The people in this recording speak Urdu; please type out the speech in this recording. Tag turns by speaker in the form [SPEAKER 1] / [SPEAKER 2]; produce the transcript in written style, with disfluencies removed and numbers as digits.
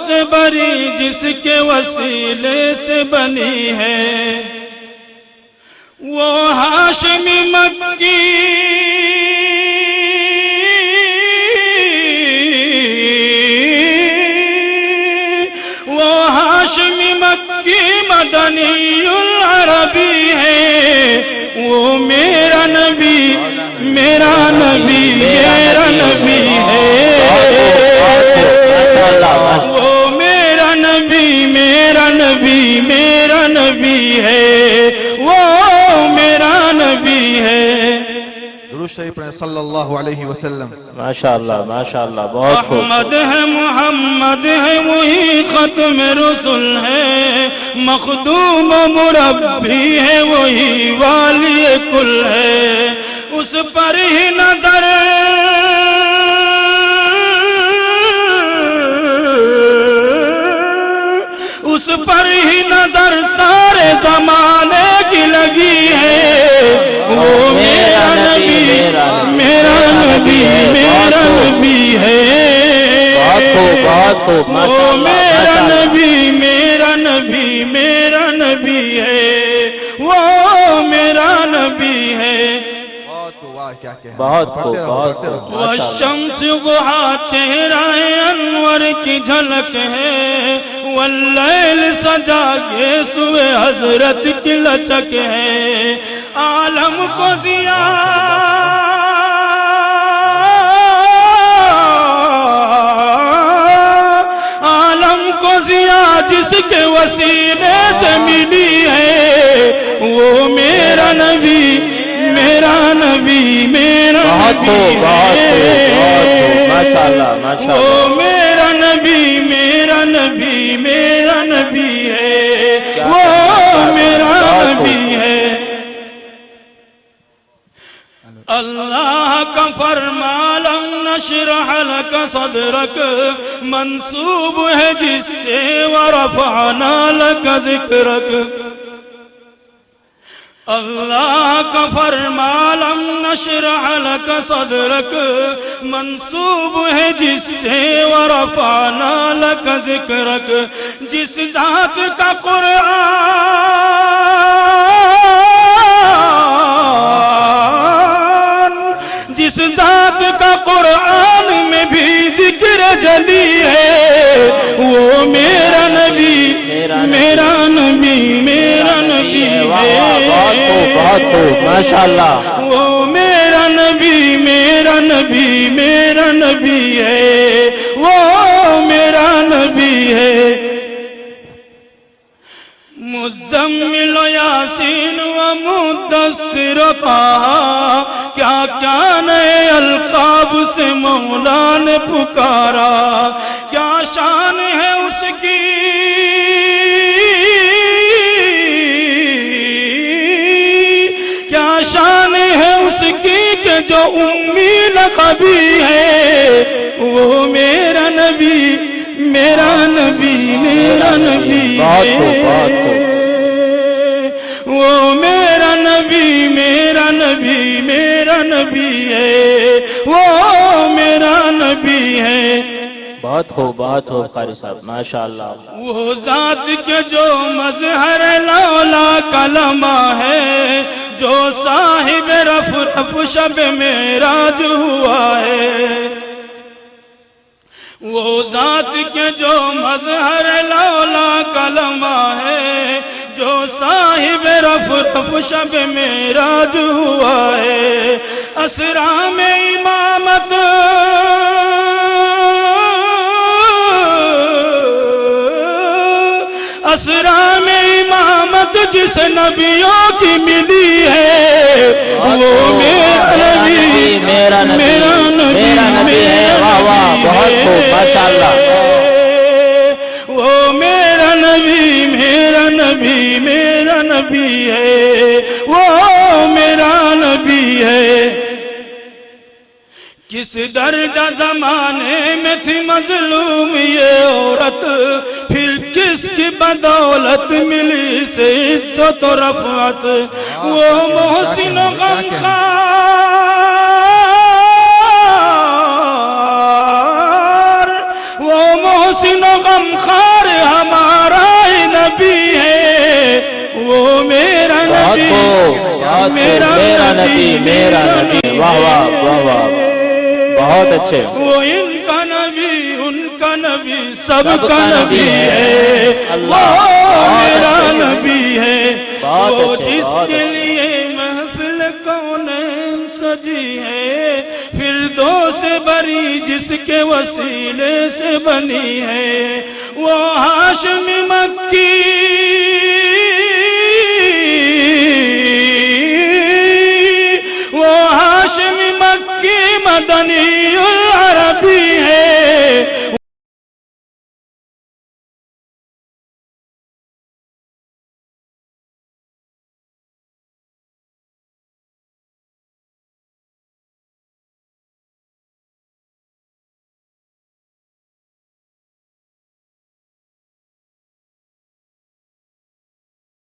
[SPEAKER 1] سے بری جس کے وسیلے سے بنی ہے، وہ ہاشمی مکی، وہ ہاشمی مکی مدنی العربی ہے، وہ میرا نبی، میرا نبی، میرا نبی ہے، وہ میرا نبی، میرا نبی، میرا نبی ہے، وہ میرا نبی ہے۔
[SPEAKER 2] درود شریف پڑھیں صلی اللہ علیہ وسلم۔
[SPEAKER 3] ماشاءاللہ ماشاءاللہ، بہت خوب۔
[SPEAKER 1] احمد ہے، محمد ہے، وہی ختم رسول ہے، مخدوم و مربی ہے، وہی والی کل ہے، اس پر ہی نظر، اس پر ہی نظر سارے زمانے کی لگی ہے، وہ میرا نبی، میرا نبی، میرا نبی ہے، وہ میرا نبی، میرا نبی، میرا نبی ہے، وہ میرا نبی ہے۔
[SPEAKER 3] بہت خوب، بہت خوب،
[SPEAKER 1] والشمس ضحیٰ چہرہ انور کی جھلک ہے، واللیل سجا کے سوئے حضرت کی لچک ہے، عالم کو ضیاء، عالم کو ضیاء جس کے وسیلے سے ملی ہے، وہ میرا نبی، میرا نبی، میرا نبی ہے،
[SPEAKER 3] ماشاءاللہ ماشاءاللہ،
[SPEAKER 1] وہ میرا نبی، میرا نبی، میرا نبی ہے، وہ میرا نبی ہے۔ اللہ کا فرما لم نشرح لك صدرك منسوب ہے جس سے ورفعنا لك ذکرک، اللہ کا فرما لم نشرح لك صدرك منسوب ہے جس سے ورفعنا لك ذکرک، جس ذات کا قرآن، جس ذات کا قرآن میں بھی ذکر جلی ہے، وہ میرا نبی، میرا نبی، میرا نبی ہے،
[SPEAKER 3] بہت خوب، ماشاءاللہ،
[SPEAKER 1] وہ میرا نبی، میرا نبی، میرا نبی ہے، وہ میرا نبی ہے۔ مزمل و یاسین و مدثر طٰہٰ، کیا کیا نئے القاب سے مولا نے پکارا، کیا شان ہے اس کی، کیا شان ہے اس کی کہ جو امی لقبی ہے، وہ میرا نبی، میرا نبی، میرا نبی ہے، وہ میرا نبی، میرا نبی، میرا نبی ہے، وہ میرا نبی ہے۔
[SPEAKER 3] بہت خوب، بہت خوب قاری صاحب، ماشاءاللہ۔
[SPEAKER 1] وہ ذات کے جو مظہر لولا کلمہ ہے، جو صاحب رفرف شب معراج ہوا ہے، وہ ذات کے جو مظہر لولا کلمہ ہے، جو صاحب رفرف شب معراج ہوا ہے، اسرا میں امامت، اسرا میں امامت جس نبیوں کی ملی ہے، وہ میرا نبی،
[SPEAKER 3] میرا نبی،
[SPEAKER 1] میرا نبی،
[SPEAKER 3] میرا نبی ہے، واہ واہ، بہت خوب، ماشاءاللہ،
[SPEAKER 1] وہ میرا نبی، میرا نبی، میرا نبی ہے، وہ میرا نبی ہے۔ کس درجہ زمانے میں تھی مظلوم یہ عورت، پھر کس کی بدولت ملی سے عزت و رفعت، وہ محسن و غمخوار، وہ محسن محسن و غمخوار ہمارا نبی ہے، وہ میرا نبی،
[SPEAKER 3] میرا نبی، میرا نبی، واہ واہ واہ واہ، بہت اچھے۔
[SPEAKER 1] وہ ان کا نبی، ان کا نبی، سب کا نبی ہے، وہ میرا نبی ہے، وہ جس کے لیے محفل کونین سجی ہے، فردوس بری جس کے وسیلے سے بنی ہے، وہ ہاشمی مکی